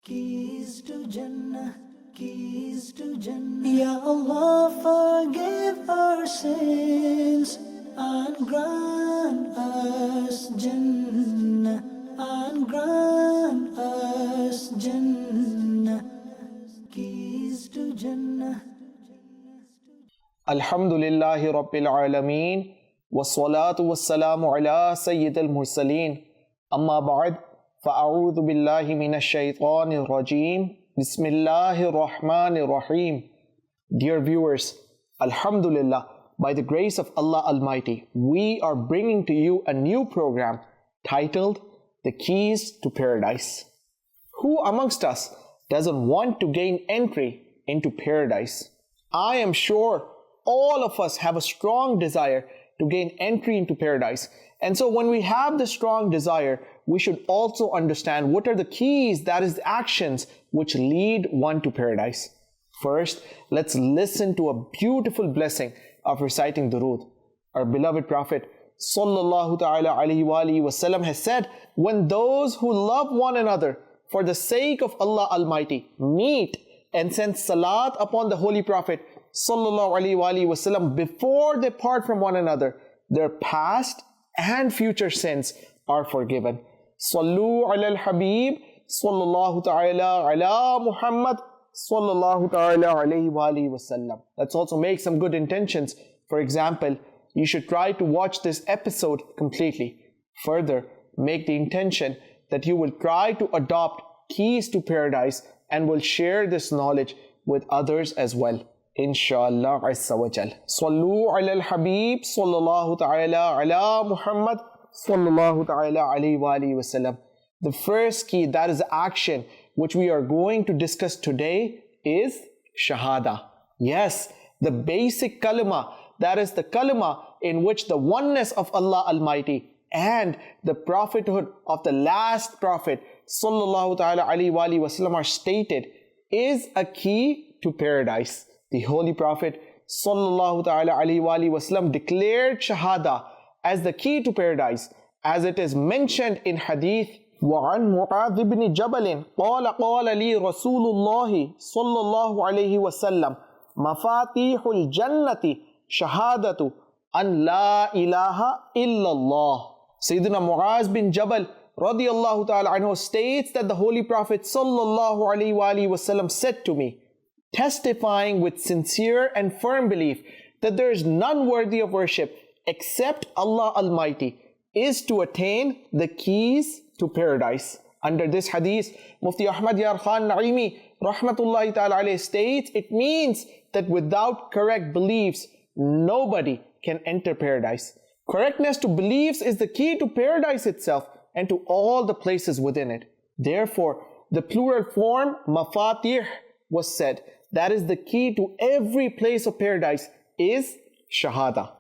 Keys to Jannah, keys to Jannah. Ya Allah, forgive our sins and grant us Jannah, and grant us Jannah. Keys to Jannah. Alhamdulillahi Rabbil Alameen, wassalatu wassalamu ala Sayyidil Mursaleen, amma ba'd, fa'a'udhu billahi minash shaitanir rajeem, bismillahir rahmanir rahim. Dear viewers, Alhamdulillah, by the grace of Allah Almighty, we are bringing to you a new program titled The Keys to Paradise. Who amongst us doesn't want to gain entry into paradise? I am sure all of us have a strong desire to gain entry into paradise. And so when we have the strong desire, we should also understand what are the keys, that is the actions which lead one to paradise. First, let's listen to a beautiful blessing of reciting Durood. Our beloved Prophet sallallahu ta'ala alayhi wa alihi wasallam has said, when those who love one another for the sake of Allah Almighty meet and send salat upon the Holy Prophet sallallahu alayhi wa alihi wasallam before they part from one another, their past and future sins are forgiven. Sallu ala al-Habib sallallahu ta'ala ala Muhammad sallallahu ta'ala alayhi wa alihi wasallam. Let's also make some good intentions. For example, you should try to watch this episode completely. Further, make the intention that you will try to adopt keys to paradise and will share this knowledge with others as well. Inshallah Azza wa Jal. Sallu ala al-Habib sallallahu ta'ala ala Muhammad sallallahu ta'ala alayhi wa alihi wasallam. The first key, that is action, which we are going to discuss today is Shahadah. Yes, the basic kalima, that is the kalima in which the oneness of Allah Almighty and the prophethood of the last prophet sallallahu ta'ala alayhi wa alihi wasallam are stated, is a key to paradise. The Holy Prophet sallallahu ta'ala alayhi wa alihi wasallam declared Shahadah as the key to paradise, as it is mentioned in hadith. وعن معاذ بن جبل قال قال لي رسول الله صلى الله عليه وسلم مفاتيح الجنة شهادة أن لا إله إلا الله. Sayyidina Muaz bin Jabal radiyallahu ta'ala anhu states that the Holy Prophet sallallahu alayhi wa alihi wasallam said to me, testifying with sincere and firm belief that there is none worthy of worship except Allah Almighty, is to attain the keys to paradise. Under this hadith, Mufti Ahmad Yar Khan Naimi rahmatullahi ta'ala alayhi states, it means that without correct beliefs, nobody can enter paradise. Correctness to beliefs is the key to paradise itself and to all the places within it. Therefore, the plural form mafatih was said, that is the key to every place of paradise, is Shahadah.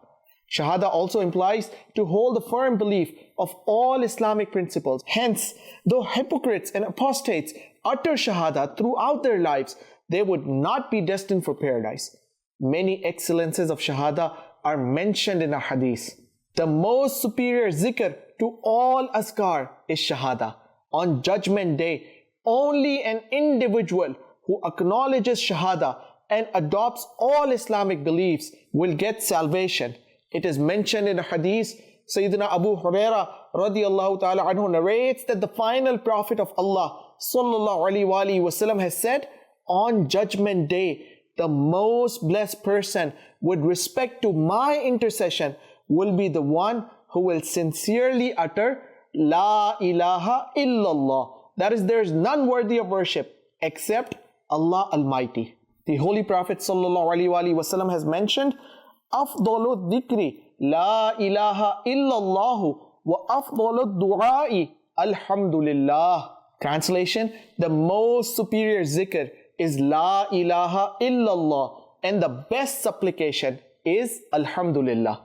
Shahadah also implies to hold a firm belief of all Islamic principles. Hence, though hypocrites and apostates utter Shahadah throughout their lives, they would not be destined for paradise. Many excellences of Shahadah are mentioned in a hadith. The most superior zikr to all azkar is Shahadah. On Judgment Day, only an individual who acknowledges Shahadah and adopts all Islamic beliefs will get salvation. It is mentioned in a hadith, Sayyidina Abu Huraira radiyallahu ta'ala anhu narrates that the final prophet of Allah sallallahu alayhi wa alihi wasallam has said, on Judgment Day, the most blessed person with respect to my intercession will be the one who will sincerely utter La ilaha illallah. That is, there is none worthy of worship except Allah Almighty. The Holy Prophet sallallahu alaihi wasallam has mentioned, Afdalu dhikri la ilaha illallah wa afdalu du'ai alhamdulillah. Translation, the most superior zikr is La ilaha illallah and the best supplication is Alhamdulillah.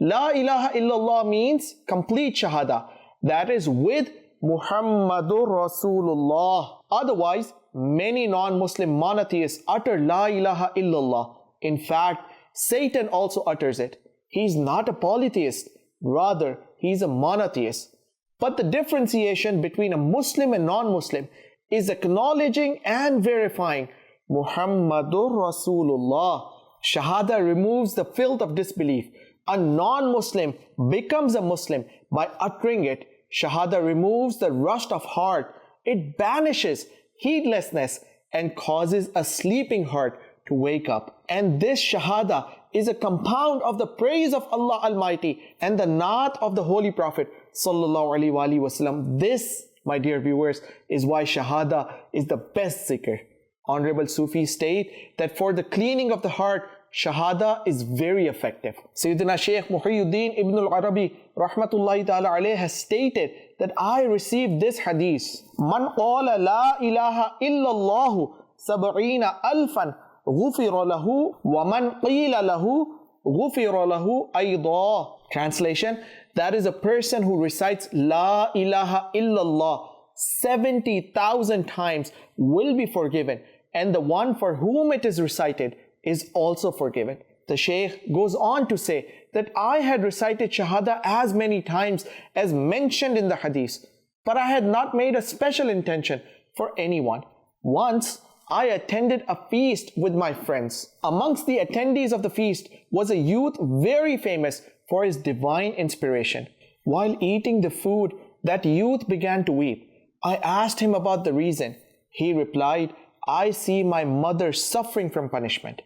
La ilaha illallah means complete Shahadah, that is with Muhammadur Rasulullah. Otherwise, many non-Muslim monotheists utter La ilaha illallah. In fact, Satan also utters it. He's not a polytheist, rather he's a monotheist. But the differentiation between a Muslim and non-Muslim is acknowledging and verifying Muhammadur Rasulullah. Shahada removes the filth of disbelief. A non-Muslim becomes a Muslim by uttering it. Shahada removes the rust of heart. It banishes heedlessness and causes a sleeping heart to wake up. And this Shahada is a compound of the praise of Allah Almighty and the naat of the Holy Prophet Sallallahu Alaihi Wasallam. This, my dear viewers, is why Shahada is the best zikr. Honorable Sufis state that for the cleaning of the heart, Shahada is very effective. Sayyidina Shaykh Muhyiddin Ibn al-Arabi Rahmatullahi Ta'ala alayhi has stated that I received this hadith. Man qala la ilaha illallahu sab'ina alfan ghufira lahu wa man qila lahu ghufira lahu ayda. Translation, that is a person who recites La ilaha illallah 70,000 times will be forgiven, and the one for whom it is recited is also forgiven. The Shaykh goes on to say that I had recited Shahada as many times as mentioned in the hadith, but I had not made a special intention for anyone. Once, I attended a feast with my friends. Amongst the attendees of the feast was a youth very famous for his divine inspiration. While eating the food, that youth began to weep. I asked him about the reason. He replied, I see my mother suffering from punishment.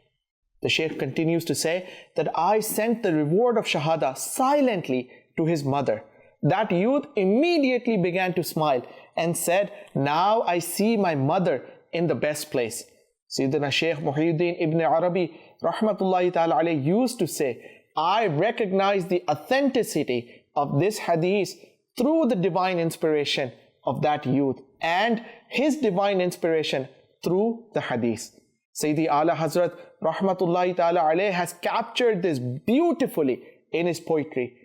The Shaykh continues to say that I sent the reward of Shahada silently to his mother. That youth immediately began to smile and said, now I see my mother in the best place. Sayyidina Shaykh Muhyiddin Ibn Arabi Rahmatullahi Ta'ala alayhi used to say, I recognize the authenticity of this hadith through the divine inspiration of that youth and his divine inspiration through the hadith. Sayyidi Ala Hazrat Rahmatullahi Ta'ala alayhi has captured this beautifully in his poetry.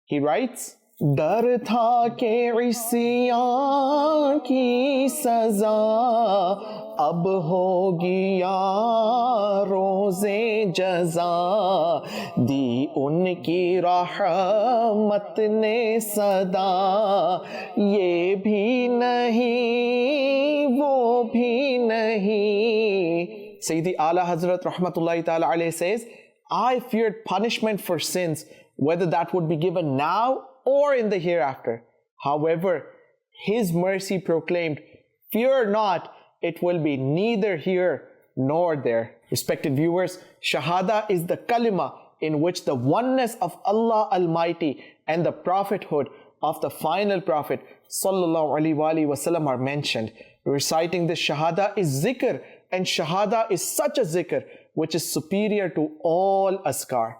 He writes, Dar tha ke isyan ki saza ab hogi ya roze jaza di unki rahmat ne sada ye bhi nahi wo bhi nahi. Sayyidi Ala Hazrat Rahmatullahi Ta'ala alayhi says, I feared punishment for sins, whether that would be given now or in the hereafter. However, His mercy proclaimed, fear not, it will be neither here nor there. Respected viewers, Shahada is the kalima in which the oneness of Allah Almighty and the prophethood of the final prophet Sallallahu Alaihi Wasallam are mentioned. Reciting this Shahada is zikr, and Shahada is such a zikr which is superior to all azkar.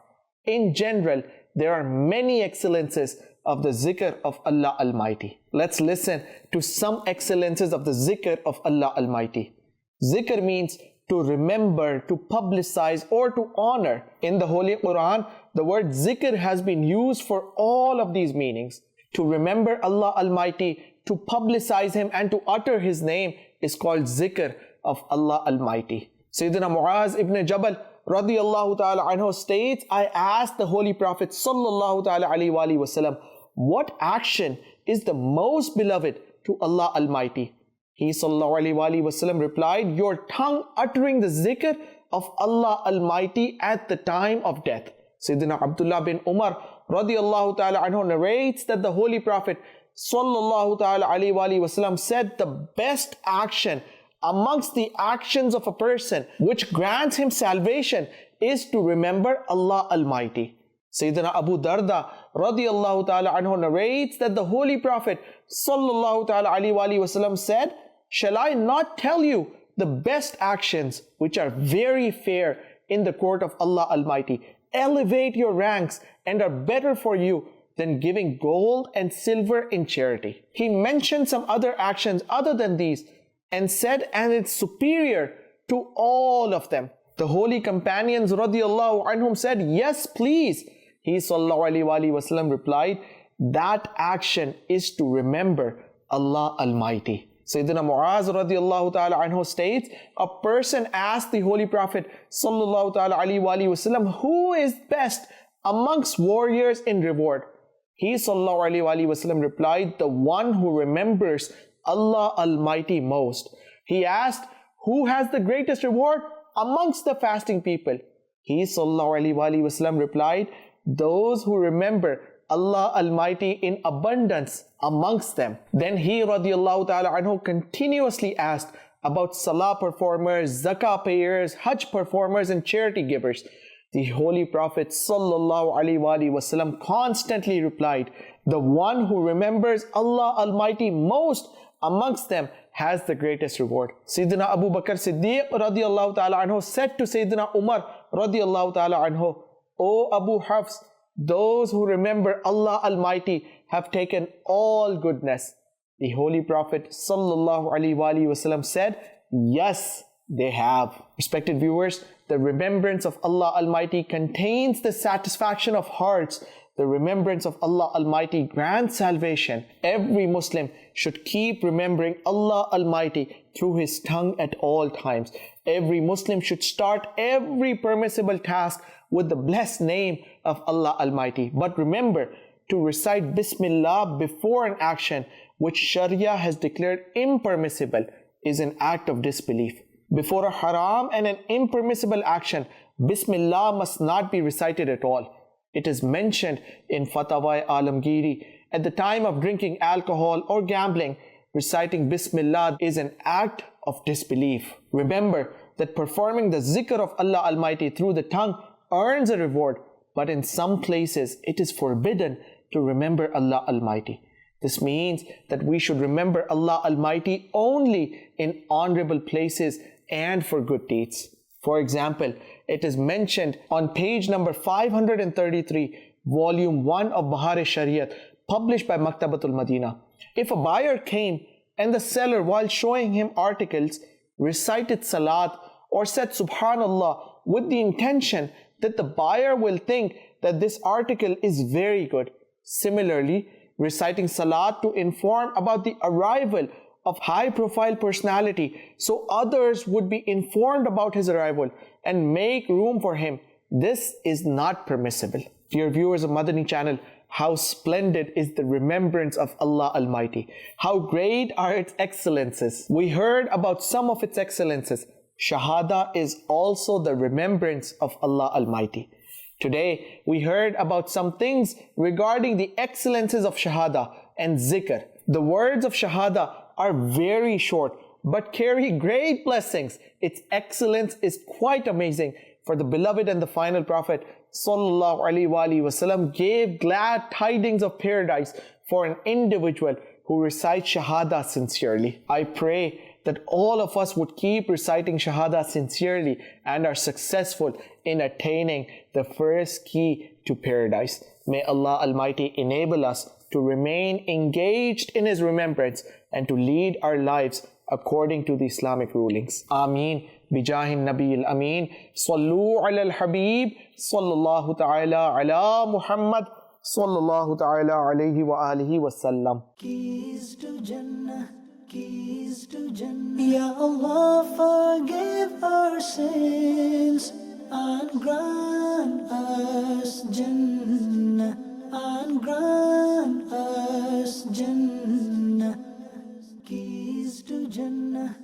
In general, there are many excellences of the zikr of Allah Almighty. Let's listen to some excellences of the zikr of Allah Almighty. Zikr means to remember, to publicize, or to honor. In the Holy Quran, the word zikr has been used for all of these meanings. To remember Allah Almighty, to publicize Him, and to utter His name is called zikr of Allah Almighty. Sayyidina Muaz ibn Jabal radiyallahu ta'ala anhu states, I asked the Holy Prophet sallallahu ta'ala alayhi wa wasallam, what action is the most beloved to Allah Almighty? He sallallahu alayhi wa wasallam replied, your tongue uttering the zikr of Allah Almighty at the time of death. Sayyidina Abdullah bin Umar radiyallahu ta'ala anhu narrates that the Holy Prophet sallallahu ta'ala alayhi wa wasallam said, the best action amongst the actions of a person which grants him salvation is to remember Allah Almighty. Sayyidina Abu Darda radiyallahu ta'ala anhu narrates that the Holy Prophet sallallahu ta'ala alayhi wa wasallam said, shall I not tell you the best actions which are very fair in the court of Allah Almighty, elevate your ranks and are better for you than giving gold and silver in charity? He mentioned some other actions other than these and said, and it's superior to all of them. The holy companions radiyallahu anhum said, yes, please. He sallallahu alaihi wasallam replied, that action is to remember Allah Almighty. Sayyidina Muaz radiyallahu ta'ala anhu states, a person asked the Holy Prophet sallallahu ta'ala alaihi wasallam, who is best amongst warriors in reward? He sallallahu alaihi wasallam replied, the one who remembers Allah Almighty most. He asked, who has the greatest reward amongst the fasting people? He sallallahu alaihi wasallam replied, those who remember Allah Almighty in abundance amongst them. Then he radiallahu ta'ala anhu continuously asked about salah performers, zakah payers, hajj performers and charity givers. The Holy Prophet sallallahu alaihi wasallam constantly replied, the one who remembers Allah Almighty most amongst them has the greatest reward. Sayyidina Abu Bakr Siddiq radiallahu ta'ala anhu said to Sayyidina Umar radiallahu ta'ala anhu, O Abu Hafs, those who remember Allah Almighty have taken all goodness. The Holy Prophet sallallahu alaihi wasallam said, yes, they have. Respected viewers, the remembrance of Allah Almighty contains the satisfaction of hearts. The remembrance of Allah Almighty grants salvation. Every Muslim should keep remembering Allah Almighty through his tongue at all times. Every Muslim should start every permissible task with the blessed name of Allah Almighty. But remember to recite Bismillah before an action which Sharia has declared impermissible is an act of disbelief. Before a haram and an impermissible action, Bismillah must not be recited at all. It is mentioned in Fatwa Alamgiri, at the time of drinking alcohol or gambling, reciting Bismillah is an act of disbelief. Remember that performing the zikr of Allah Almighty through the tongue earns a reward, but in some places it is forbidden to remember Allah Almighty. This means that we should remember Allah Almighty only in honorable places and for good deeds. For example, it is mentioned on page number 533, volume 1 of Bahar-e-Shariat, published by Maktabatul Madina. If a buyer came and the seller, while showing him articles, recited Salat or said Subhanallah with the intention that the buyer will think that this article is very good. Similarly, reciting Salat to inform about the arrival of high-profile personality so others would be informed about his arrival and make room for him, this is not permissible. Dear viewers of Madani Channel, how splendid is the remembrance of Allah Almighty. How great are its excellences. We heard about some of its excellences. Shahadah is also the remembrance of Allah Almighty. Today, we heard about some things regarding the excellences of Shahadah and Zikr. The words of Shahadah are very short but carry great blessings. Its excellence is quite amazing. For the beloved and the final Prophet sallallahu alaihi wasallam gave glad tidings of paradise for an individual who recites Shahadah sincerely. I pray that all of us would keep reciting Shahadah sincerely and are successful in attaining the first key to paradise. May Allah Almighty enable us to remain engaged in His remembrance and to lead our lives according to the Islamic rulings. Ameen. Bijahin Nabi al-Ameen. Sallu ala al-Habib. Sallallahu ta'ala ala Muhammad. Sallallahu ta'ala alayhi wa alihi wa sallam. Keys to Jannah, keys to Jannah. Ya Allah, forgive our sins and grant us Jannah, and grant us Jannah. Keys to Jannah.